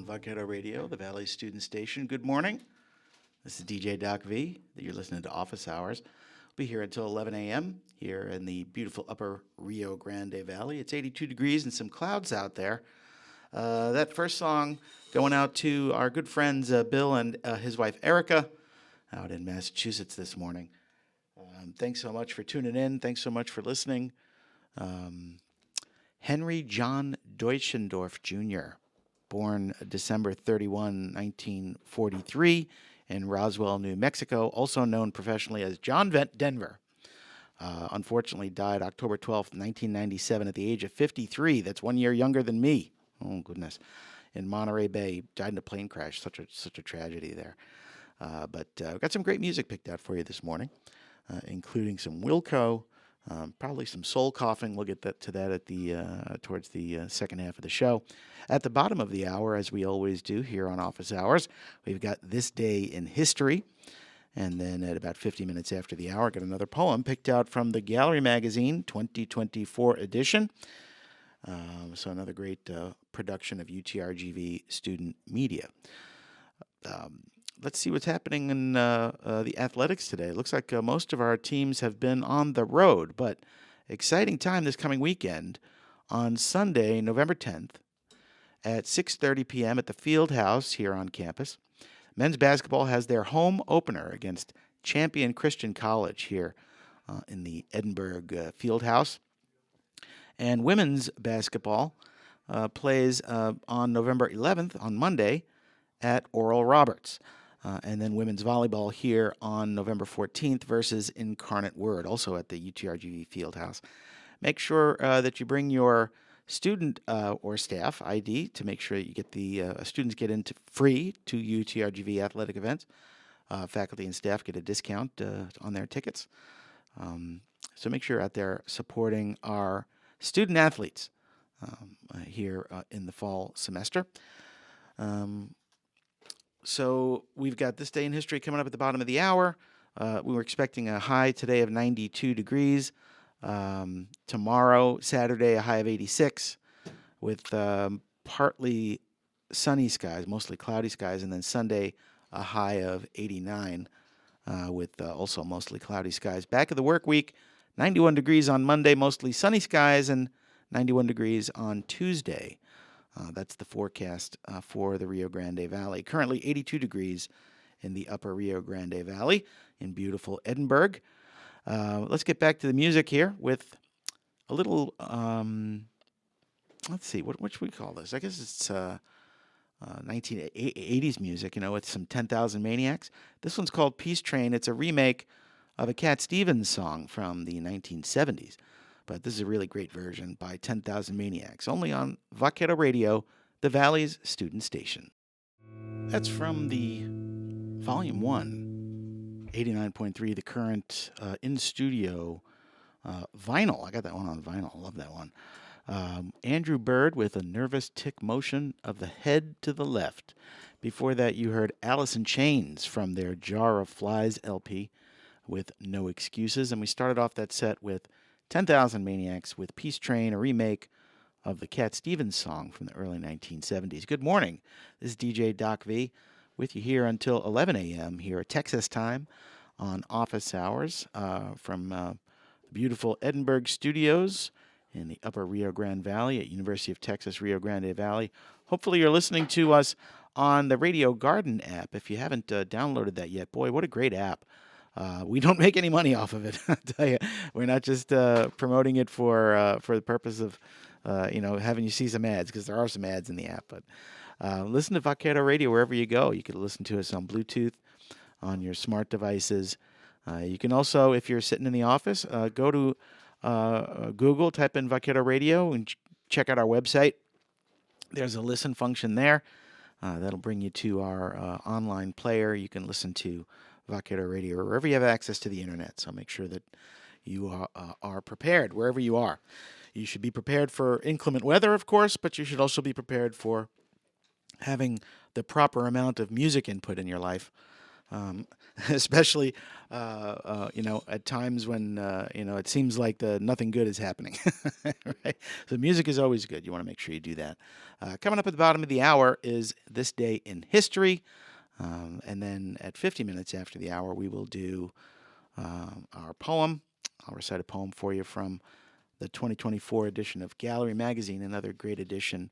on Vaquero Radio, the Valley Student Station. Good morning. This is DJ Doc V, that you're listening to Office Hours. We'll be here until 11 a.m. here in the beautiful upper Rio Grande Valley. It's 82 degrees and some clouds out there. That first song going out to our good friends Bill and his wife Erica out in Massachusetts this morning. Thanks so much for tuning in. Thanks so much for listening. Henry John Deutschendorf Jr., born December 31, 1943, in Roswell, New Mexico, also known professionally as John Denver. Unfortunately, died October 12, 1997, at the age of 53. That's 1 year younger than me. Oh, goodness. In Monterey Bay, died in a plane crash. Such a tragedy there. But I've got some great music picked out for you this morning, including some Wilco, probably some soul coughing. We'll get to that at the towards the second half of the show. At the bottom of the hour, as we always do here on Office Hours, we've got This Day in History. And then at about 50 minutes after the hour, got another poem picked out from the Gallery Magazine 2024 edition. So another great production of UTRGV student media. Let's see what's happening in the athletics today. It looks like most of our teams have been on the road, but exciting time this coming weekend on Sunday, November 10th at 6:30 p.m. at the Field House here on campus. Men's basketball has their home opener against Champion Christian College here in the Edinburgh Field House. And women's basketball plays on November 11th, on Monday, at Oral Roberts. And then women's volleyball here on November 14th versus Incarnate Word, also at the UTRGV Fieldhouse. Make sure that you bring your student or staff ID to make sure that you get the students get into free to UTRGV athletic events. Faculty and staff get a discount on their tickets. So make sure you're out there supporting our student athletes here in the fall semester. So we've got This Day in History coming up at the bottom of the hour. We were expecting a high today of 92 degrees. Tomorrow, Saturday, a high of 86 with partly sunny skies, mostly cloudy skies. And then Sunday, a high of 89 with also mostly cloudy skies. Back of the work week, 91 degrees on Monday, mostly sunny skies, and 91 degrees on Tuesday. That's the forecast for the Rio Grande Valley. Currently 82 degrees in the upper Rio Grande Valley in beautiful Edinburgh. Let's get back to the music here with a little, let's see, what should we call this? I guess it's 1980s music, with some 10,000 Maniacs. This one's called Peace Train. It's a remake of a Cat Stevens song from the 1970s. But this is a really great version by 10,000 Maniacs, only on Vaquero Radio, the Valley's student station. That's from the Volume 1, 89.3, the current in-studio vinyl. I got that one on vinyl. I love that one. Andrew Bird with A Nervous Tick Motion of the Head to the Left. Before that, you heard Alice in Chains from their Jar of Flies LP with No Excuses. And we started off that set with 10,000 Maniacs with Peace Train, a remake of the Cat Stevens song from the early 1970s. Good morning. This is DJ Doc V with you here until 11 a.m. here at Texas time on Office Hours from the beautiful Edinburgh studios in the upper Rio Grande Valley at University of Texas, Rio Grande Valley. Hopefully you're listening to us on the Radio Garden app. If you haven't downloaded that yet, boy, what a great app. We don't make any money off of it. I'll tell you, we're not just promoting it for the purpose of having you see some ads, because there are some ads in the app. But listen to Vaquero Radio wherever you go. You can listen to us on Bluetooth, on your smart devices. You can also, if you're sitting in the office, go to Google, type in Vaquero Radio, and check out our website. There's a listen function there. That'll bring you to our online player. You can listen to Vaquero Radio or wherever you have access to the internet. So make sure that you are prepared wherever you are. You should be prepared for inclement weather, of course, but you should also be prepared for having the proper amount of music input in your life um, especially at times when it seems like nothing good is happening. Right? So music is always good. You want to make sure you do that. Coming up at the bottom of the hour is This Day in History, and then at 50 minutes after the hour, we will do our poem. I'll recite a poem for you from the 2024 edition of Gallery Magazine, another great edition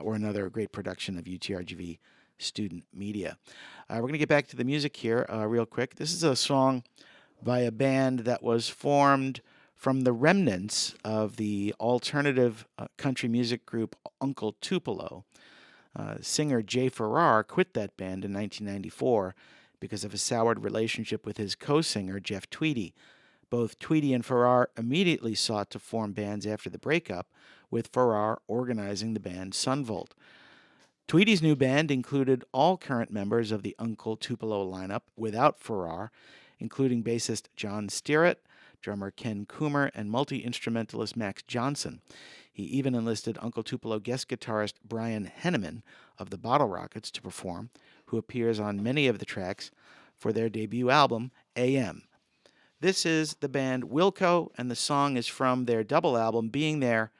or another great production of UTRGV student media. We're going to get back to the music here real quick. This is a song by a band that was formed from the remnants of the alternative country music group Uncle Tupelo. Singer Jay Farrar quit that band in 1994 because of a soured relationship with his co-singer Jeff Tweedy. Both Tweedy and Farrar immediately sought to form bands after the breakup, with Farrar organizing the band Sunvolt. Tweedy's new band included all current members of the Uncle Tupelo lineup without Farrar, including bassist John Stearett, drummer Ken Coomer, and multi-instrumentalist Max Johnson. He even enlisted Uncle Tupelo guest guitarist Brian Henneman of the Bottle Rockets to perform, who appears on many of the tracks for their debut album, AM. This is the band Wilco, and the song is from their double album, Being There,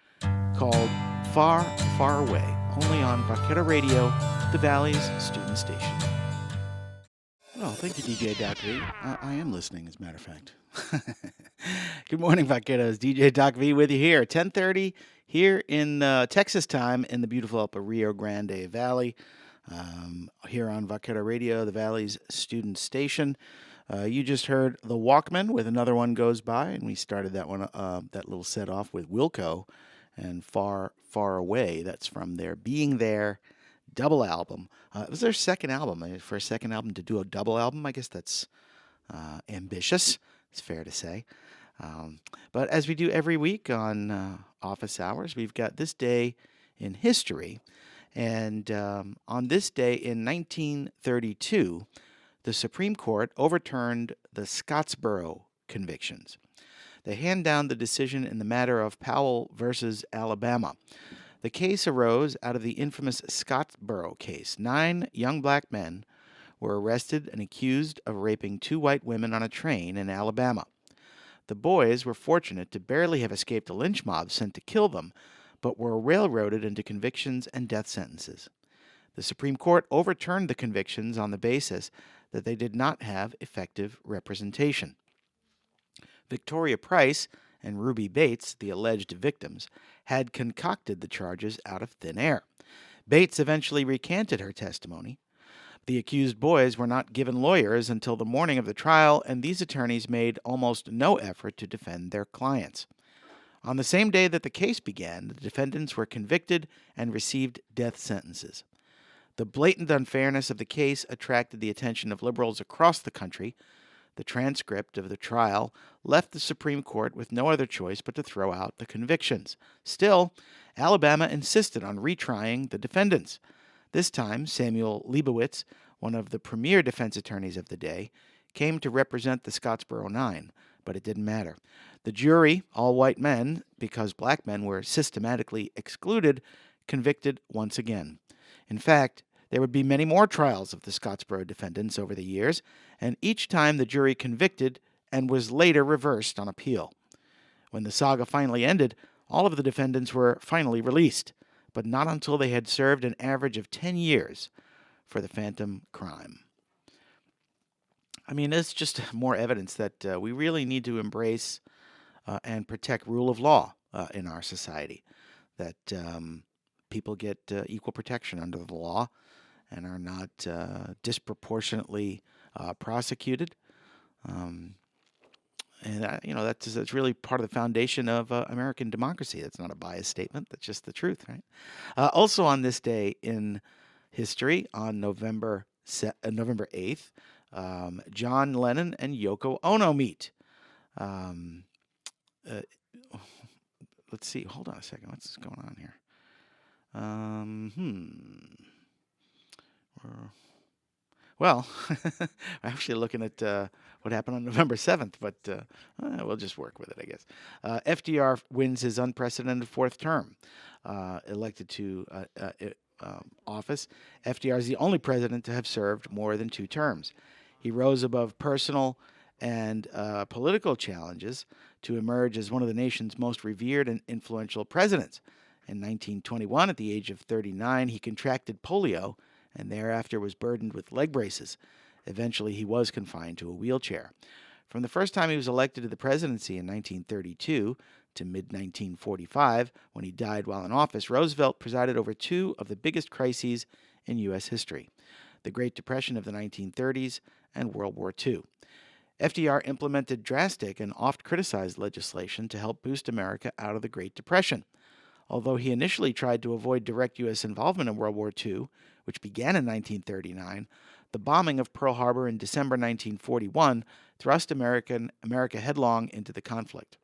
called Far, Far Away, only on Vaquero Radio, the Valley's student station. Well, thank you, DJ Doc V. I am listening, as a matter of fact. Good morning, Vaqueros. DJ Doc V with you here, 10:30 here in Texas time in the beautiful Upper Rio Grande Valley, here on Vaquero Radio, the Valley's student station. You just heard The Walkman with Another One Goes By, and we started that one, that little set off with Wilco and Far, Far Away. That's from their Being There double album. It was their second album. For a second album to do a double album, I guess that's ambitious. It's fair to say. But as we do every week on office hours, we've got This Day in History. And on this day in 1932, the Supreme Court overturned the Scottsboro convictions. They hand down the decision in the matter of Powell versus Alabama. The case arose out of the infamous Scottsboro case. 9 young black men were arrested and accused of raping 2 white women on a train in Alabama. The boys were fortunate to barely have escaped a lynch mob sent to kill them, but were railroaded into convictions and death sentences. The Supreme Court overturned the convictions on the basis that they did not have effective representation. Victoria Price and Ruby Bates, the alleged victims, had concocted the charges out of thin air. Bates eventually recanted her testimony. The accused boys were not given lawyers until the morning of the trial, and these attorneys made almost no effort to defend their clients. On the same day that the case began, the defendants were convicted and received death sentences. The blatant unfairness of the case attracted the attention of liberals across the country. The transcript of the trial left the Supreme Court with no other choice but to throw out the convictions. Still, Alabama insisted on retrying the defendants. This time, Samuel Leibowitz, one of the premier defense attorneys of the day, came to represent the Scottsboro 9, but it didn't matter. The jury, all white men, because black men were systematically excluded, convicted once again. In fact, there would be many more trials of the Scottsboro defendants over the years, and each time the jury convicted and was later reversed on appeal. When the saga finally ended, all of the defendants were finally released, but not until they had served an average of 10 years for the phantom crime. I mean, it's just more evidence that we really need to embrace and protect rule of law in our society, that people get equal protection under the law and are not disproportionately prosecuted. That's really part of the foundation of American democracy. That's not a biased statement. That's just the truth, right? Also on this day in history, on November 8th, John Lennon and Yoko Ono meet. Let's see. Hold on a second. What's going on here? Well, I'm actually looking at what happened on November 7th, but we'll just work with it, I guess. FDR wins his unprecedented 4th term, elected to office. FDR is the only president to have served more than 2 terms. He rose above personal and political challenges to emerge as one of the nation's most revered and influential presidents. In 1921, at the age of 39, he contracted polio and thereafter was burdened with leg braces. Eventually, he was confined to a wheelchair. From the first time he was elected to the presidency in 1932 to mid-1945, when he died while in office, Roosevelt presided over two of the biggest crises in U.S. history: the Great Depression of the 1930s and World War II. FDR implemented drastic and oft-criticized legislation to help boost America out of the Great Depression. Although he initially tried to avoid direct U.S. involvement in World War II, which began in 1939, the bombing of Pearl Harbor in December 1941 thrust America headlong into the conflict.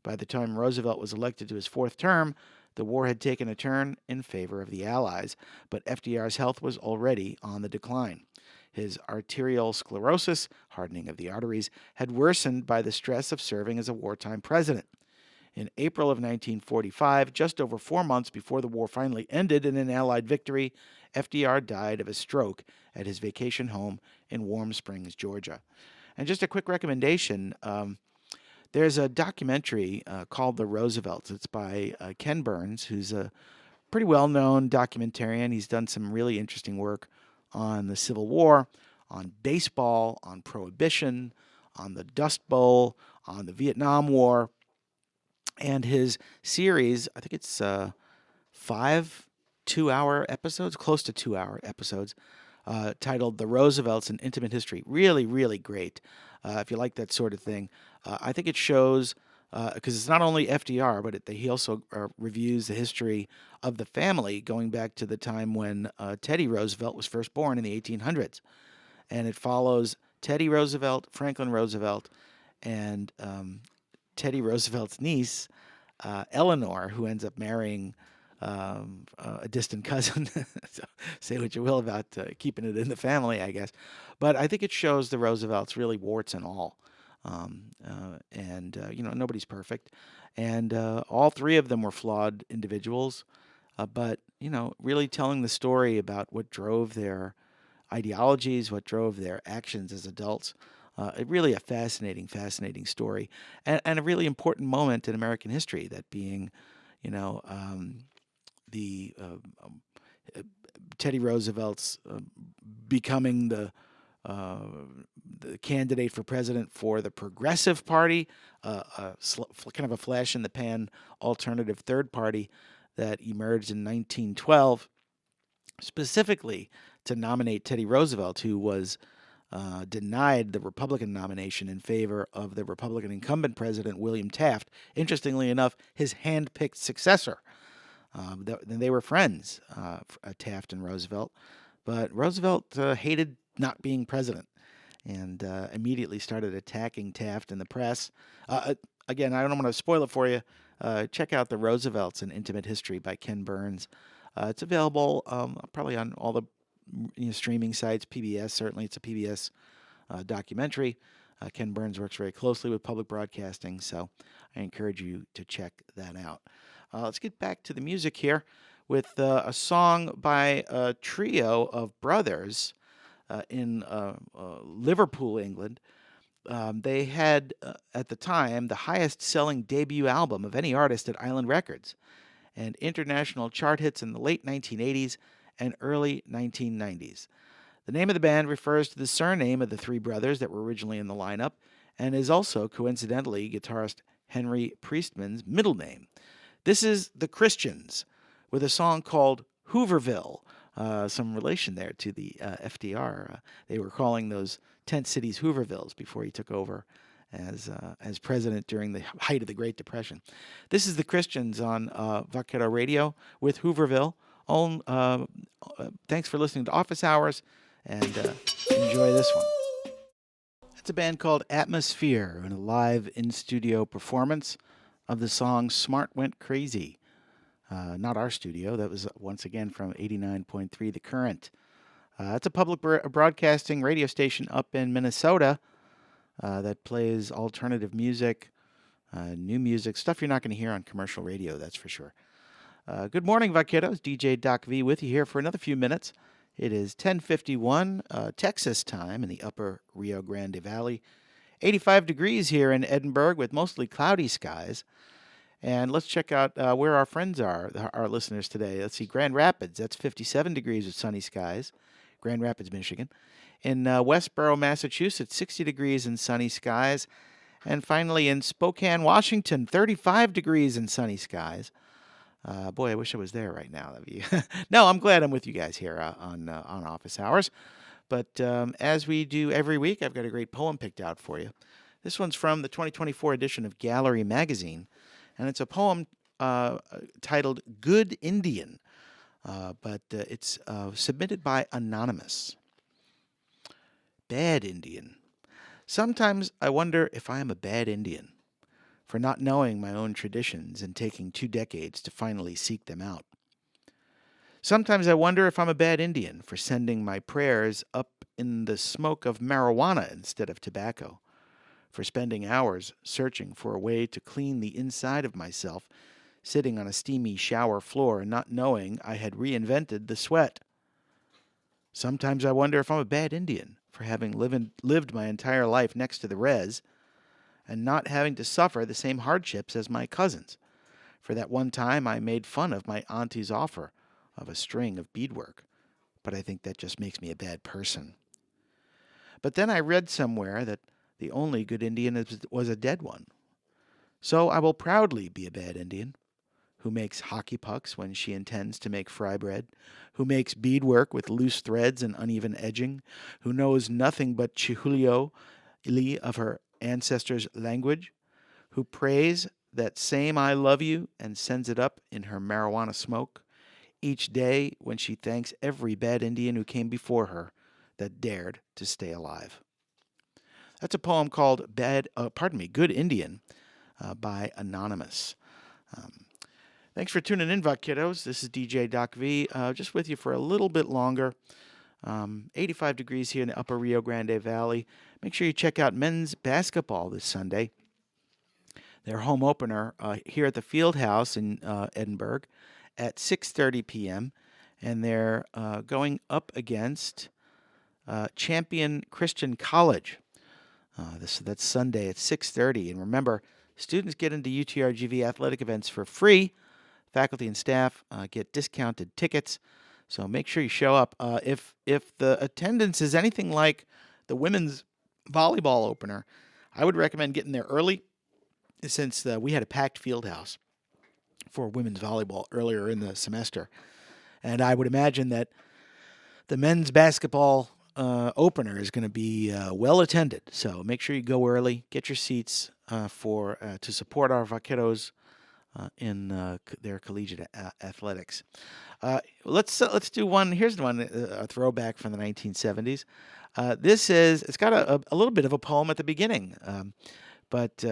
By the time Roosevelt was elected to his fourth term, the war had taken a turn in favor of the Allies, but FDR's health was already on the decline. His arterial sclerosis, hardening of the arteries, had worsened by the stress of serving as a wartime president. In April of 1945, just over 4 months before the war finally ended in an Allied victory, FDR died of a stroke at his vacation home in Warm Springs, Georgia. And just a quick recommendation, there's a documentary called The Roosevelts. It's by Ken Burns, who's a pretty well-known documentarian. He's done some really interesting work on the Civil War, on baseball, on Prohibition, on the Dust Bowl, on the Vietnam War. And his series, I think it's 5 2-hour episodes, close to 2-hour episodes, titled The Roosevelts, An Intimate History. Really, really great. If you like that sort of thing. I think it shows, because it's not only FDR, but he also reviews the history of the family going back to the time when Teddy Roosevelt was first born in the 1800s. And it follows Teddy Roosevelt, Franklin Roosevelt, and Teddy Roosevelt's niece, Eleanor, who ends up marrying a distant cousin. So say what you will about keeping it in the family, I guess. But I think it shows the Roosevelts really warts and all. Nobody's perfect. And all three of them were flawed individuals. But really telling the story about what drove their ideologies, what drove their actions as adults. Really a fascinating story. And a really important moment in American history, that being, Teddy Roosevelt's becoming the candidate for president for the Progressive Party, kind of a flash in the pan alternative third party that emerged in 1912, specifically to nominate Teddy Roosevelt, who was denied the Republican nomination in favor of the Republican incumbent president, William Taft. Interestingly enough, his hand-picked successor. They were friends, Taft and Roosevelt, but Roosevelt hated not being president and immediately started attacking Taft in the press. Again, I don't want to spoil it for you. Check out The Roosevelts, An Intimate History by Ken Burns. It's available probably on all the streaming sites, PBS, certainly. It's a PBS documentary. Ken Burns works very closely with public broadcasting, so I encourage you to check that out. Let's get back to the music here with a song by a trio of brothers in Liverpool, England. They had, at the time, the highest-selling debut album of any artist at Island Records, and international chart hits in the late 1980s and early 1990s. The name of the band refers to the surname of the three brothers that were originally in the lineup, and is also, coincidentally, guitarist Henry Priestman's middle name. This is The Christians, with a song called Hooverville, some relation there to the FDR. They were calling those tent cities Hoovervilles before he took over as president during the height of the Great Depression. This is The Christians on Vaquero Radio with Hooverville. Thanks for listening to Office Hours, and enjoy this one. It's a band called Atmosphere, and a live in-studio performance of the song Smart Went Crazy. Not our studio. That was once again from 89.3 The Current. It's a public broadcasting radio station up in Minnesota that plays alternative music, new music, stuff you're not going to hear on commercial radio, that's for sure. Good morning, Vaqueros. DJ Doc V with you here for another few minutes It is 10:51 Texas time in the upper Rio Grande Valley. 85 degrees here in Edinburgh with mostly cloudy skies. And let's check out where our friends are, our listeners today. Let's see, Grand Rapids, that's 57 degrees with sunny skies. Grand Rapids, Michigan. In Westboro, Massachusetts, 60 degrees and sunny skies. And finally in Spokane, Washington, 35 degrees and sunny skies. Boy, I wish I was there right now. No, I'm glad I'm with you guys here on Office Hours. But as we do every week, I've got a great poem picked out for you. This one's from the 2024 edition of Gallery Magazine, and it's a poem titled Good Indian, but it's submitted by Anonymous. Bad Indian. Sometimes I wonder if I am a bad Indian for not knowing my own traditions and taking 2 decades to finally seek them out. Sometimes I wonder if I'm a bad Indian for sending my prayers up in the smoke of marijuana instead of tobacco, for spending hours searching for a way to clean the inside of myself, sitting on a steamy shower floor and not knowing I had reinvented the sweat. Sometimes I wonder if I'm a bad Indian for having lived my entire life next to the res and not having to suffer the same hardships as my cousins. For that one time I made fun of my auntie's offer of a string of beadwork, but I think that just makes me a bad person. But then I read somewhere that the only good Indian was a dead one. So I will proudly be a bad Indian, who makes hockey pucks when she intends to make fry bread, who makes beadwork with loose threads and uneven edging, who knows nothing but Chihulio Ili of her ancestors' language, who prays that same I love you and sends it up in her marijuana smoke, each day when she thanks every bad Indian who came before her that dared to stay alive. That's a poem called Good Indian by Anonymous. Thanks for tuning in, Vaqueros. This is DJ Doc V, just with you for a little bit longer. 85 degrees here in the upper Rio Grande Valley. Make sure you check out men's basketball this Sunday. Their home opener here at the Field House in Edinburgh at 6:30 p.m. And they're going up against Champion Christian College. That's Sunday at 6:30. And remember, students get into UTRGV athletic events for free. Faculty and staff get discounted tickets. So make sure you show up. If the attendance is anything like the women's volleyball opener, I would recommend getting there early, since we had a packed field house for women's volleyball earlier in the semester. And I would imagine that the men's basketball opener is going to be well attended. So make sure you go early, get your seats to support our Vaqueros in their collegiate athletics. Let's do one. Here's one, a throwback from the 1970s. It's got a little bit of a poem at the beginning, but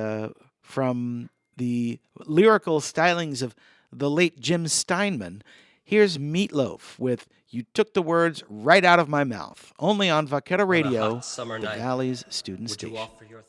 from the lyrical stylings of the late Jim Steinman, here's Meatloaf with You Took the Words Right Out of My Mouth, only on Vaquero Radio, the Valley's student station. Would you offer your